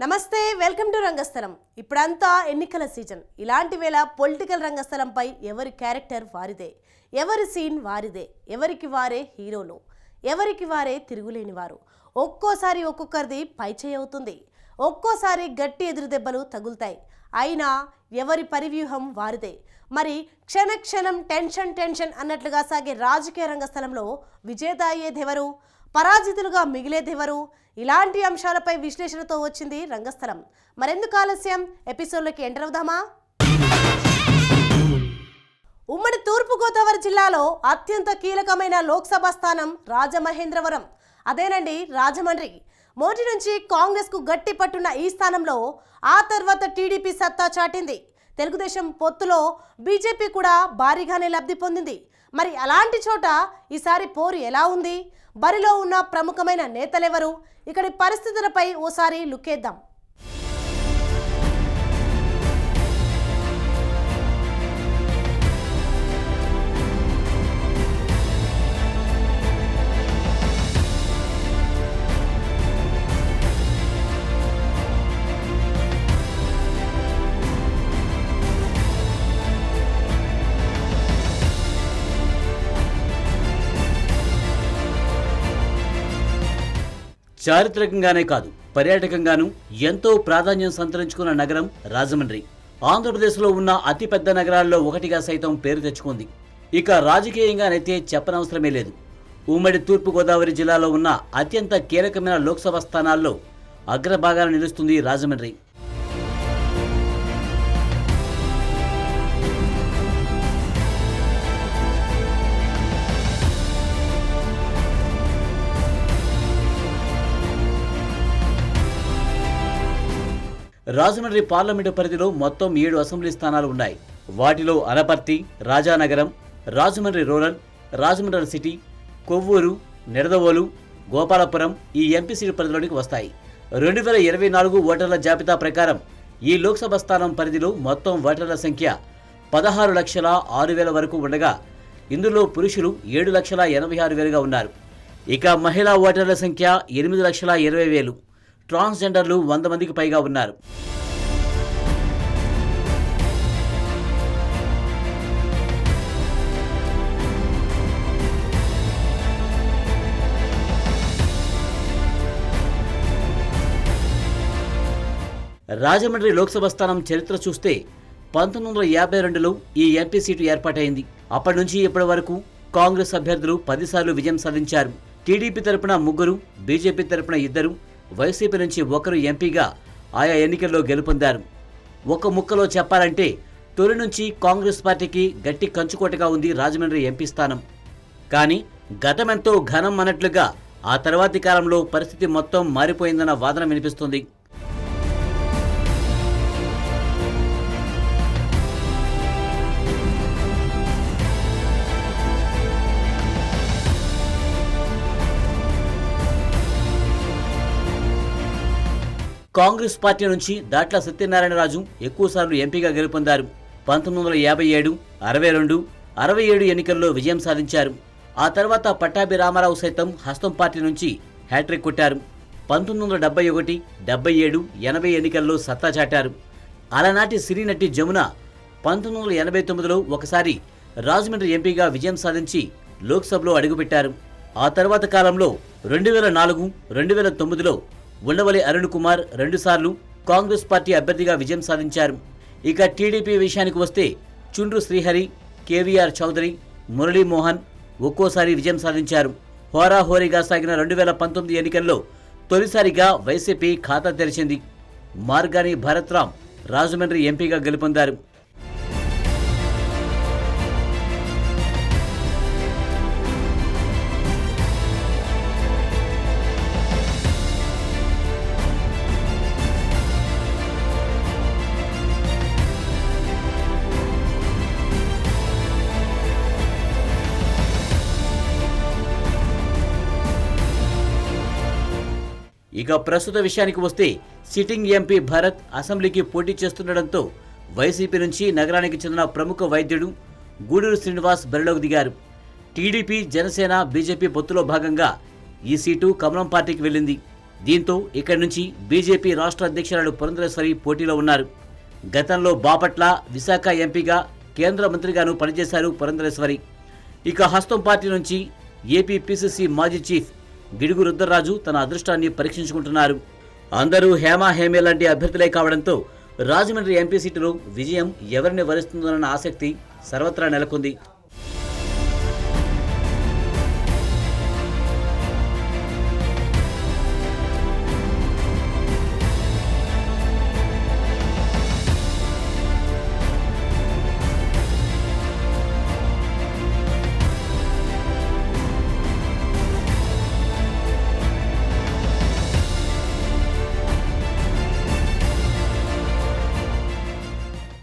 నమస్తే, welcome to రంగస్థలం. ఇప్పుడంతా ఎన్నికల సీజన్. ఇలాంటి వేళ పొలిటికల్ రంగస్థలంపై ఎవరి క్యారెక్టర్ వారిదే, ఎవరి సీన్ వారిదే, ఎవరికి వారే హీరోలు, ఎవరికి వారే తిరుగులేని వారు. ఒక్కోసారి ఒక్కొక్కరిది పైచేయి అవుతుంది, ఒక్కోసారి గట్టి ఎదురు దెబ్బలు తగులుతాయి. అయినా ఎవరి పరివ్యూహం వారిదే. మరి క్షణ క్షణం టెన్షన్ అన్నట్లుగా సాగే రాజకీయ రంగస్థలంలో విజేత అయ్యేదెవరు, పరాజితులుగా మిగిలేదెవరు? ఇలాంటి అంశాలపై విశ్లేషణతో వచ్చింది రంగస్థలం. మరెందుకు ఆలస్యం, ఎపిసోడ్లోకి ఎంటర్ అవుదామా? ఉమ్మడి తూర్పుగోదావరి జిల్లాలో అత్యంత కీలకమైన లోక్సభ స్థానం రాజమహేంద్రవరం. అదేనండి, రాజమండ్రి. మొదటి నుంచి కాంగ్రెస్కు గట్టి పట్టున్న ఈ స్థానంలో ఆ తర్వాత టీడీపీ సత్తా చాటింది. తెలుగుదేశం పొత్తులో బీజేపీ కూడా భారీగానే లబ్ధి పొందింది. మరి అలాంటి చోట ఈసారి పోరు ఎలా ఉంది? బరిలో ఉన్న ప్రముఖమైన నేతలెవరు? ఇక్కడి పరిస్థితులపై ఓసారి లుక్కేద్దాం. చారిత్రకంగానే కాదు, పర్యాటకంగానూ ఎంతో ప్రాధాన్యం సంతరించుకున్న నగరం రాజమండ్రి. ఆంధ్రప్రదేశ్లో ఉన్న అతిపెద్ద నగరాల్లో ఒకటిగా సైతం పేరు తెచ్చుకుంది. ఇక రాజకీయంగానైతే చెప్పనవసరమే లేదు. ఉమ్మడి తూర్పుగోదావరి జిల్లాలో ఉన్న అత్యంత కీలకమైన లోక్సభ స్థానాల్లో అగ్రభాగాన నిలుస్తుంది రాజమండ్రి. రాజమండ్రి పార్లమెంటు పరిధిలో మొత్తం 7 అసెంబ్లీ స్థానాలు ఉన్నాయి. వాటిలో అనపర్తి, రాజానగరం, రాజమండ్రి రూరల్, రాజమండ్రి సిటీ, కొవ్వూరు, నిడదవోలు, గోపాలపురం ఈ ఎంపీ సీటు పరిధిలోనికి వస్తాయి. 2024 ఓటర్ల జాబితా ప్రకారం ఈ లోక్సభ స్థానం పరిధిలో మొత్తం ఓటర్ల సంఖ్య 16,06,000 వరకు ఉండగా ఇందులో పురుషులు 7,86,000గా ఉన్నారు. ఇక మహిళా ఓటర్ల సంఖ్య 8,20,000. ట్రాన్స్జెండర్లు 100 మందికి పైగా ఉన్నారు. రాజమండ్రి లోక్సభ స్థానం చరిత్ర చూస్తే 1952లో ఈ ఎంపీ సీటు ఏర్పాటైంది. అప్పటి నుంచి ఇప్పటి వరకు కాంగ్రెస్ అభ్యర్థులు 10 సార్లు విజయం సాధించారు. టీడీపీ తరపున 3, బీజేపీ తరపున 2, వైసీపీ నుంచి 1 ఎంపీగా ఆయా ఎన్నికల్లో గెలుపొందారు. ఒక ముక్కలో చెప్పాలంటే తొలి నుంచి కాంగ్రెస్ పార్టీకి గట్టి కంచుకోటగా ఉంది రాజమండ్రి ఎంపీ స్థానం. కానీ గతమెంతో ఘనం అన్నట్లుగా ఆ తర్వాతి కాలంలో పరిస్థితి మొత్తం మారిపోయిందన్న వాదన వినిపిస్తుంది. కాంగ్రెస్ పార్టీ నుంచి దాట్ల సత్యనారాయణరాజు ఎక్కువసార్లు ఎంపీగా గెలుపొందారు. 1957, 62, 67 ఎన్నికల్లో విజయం సాధించారు. ఆ తర్వాత పట్టాభి రామారావు సైతం హస్తం పార్టీ నుంచి హ్యాట్రిక్ కొట్టారు. 1971, 77, 80 ఎన్నికల్లో సత్తా చాటారు. అలనాటి సినీ నటి జమున 1989లో ఒకసారి రాజమండ్రి ఎంపీగా విజయం సాధించి లోక్సభలో అడుగుపెట్టారు. ఆ తర్వాత కాలంలో 2004, 2009లో ఉండవల్లి అరుణ్ కుమార్ 2 సార్లు కాంగ్రెస్ పార్టీ అభ్యర్థిగా విజయం సాధించారు. ఇక టీడీపీ విషయానికి వస్తే చుండ్రు శ్రీహరి, కేవీఆర్ చౌదరి, మురళీమోహన్ ఒక్కోసారి విజయం సాధించారు. హోరాహోరీగా సాగిన 2019 ఎన్నికల్లో తొలిసారిగా వైసీపీ ఖాతా తెరిచింది. మార్గాని భరత్రామ్ రాజమండ్రి ఎంపీగా గెలుపొందారు. ఇక ప్రస్తుత విషయానికి వస్తే సిట్టింగ్ ఎంపీ భరత్ అసెంబ్లీకి పోటీ చేస్తుండటంతో వైసీపీ నుంచి నగరానికి చెందిన ప్రముఖ వైద్యుడు గూడూరు శ్రీనివాస్ బరిలోకి దిగారు. టీడీపీ, జనసేన, బీజేపీ పొత్తులో భాగంగా ఈ సీటు కమలం పార్టీకి వెళ్ళింది. దీంతో ఇక్కడి నుంచి బీజేపీ రాష్ట్ర అధ్యక్షురాలు పురంధరేశ్వరి పోటీలో ఉన్నారు. గతంలో బాపట్ల, విశాఖ ఎంపీగా, కేంద్ర మంత్రిగాను పనిచేశారు పురంధరేశ్వరి. ఇక హస్తం పార్టీ నుంచి ఏపీ పిసిసి మాజీ చీఫ్ గిడుగు రుద్రరాజు తన అదృష్టాన్ని పరీక్షించుకుంటున్నారు. అందరూ హేమా లాంటి అభ్యర్థులే కావడంతో రాజమండ్రి ఎంపీ సీటులో విజయం ఎవరిని వరిస్తుందోనన్న ఆసక్తి సర్వత్రా నెలకొంది.